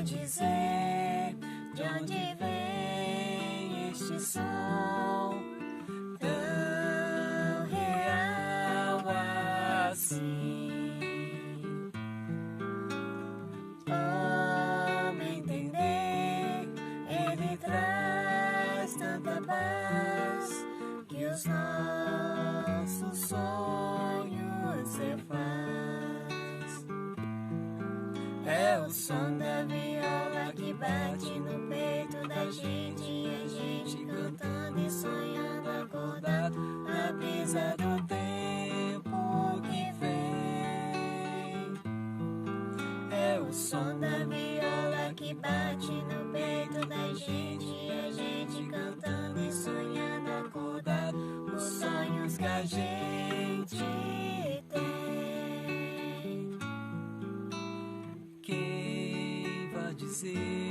dizer de onde vem este som tão real assim? Como entender? Ele traz tanta paz que os nossos sonhos se faz. É o som da viola que bate no peito da gente, e a gente cantando e sonhando acordado na brisa do tempo que vem. É o som da viola que bate no peito da gente, e a gente cantando e sonhando acordado os sonhos que a gente tem. Quem vai dizer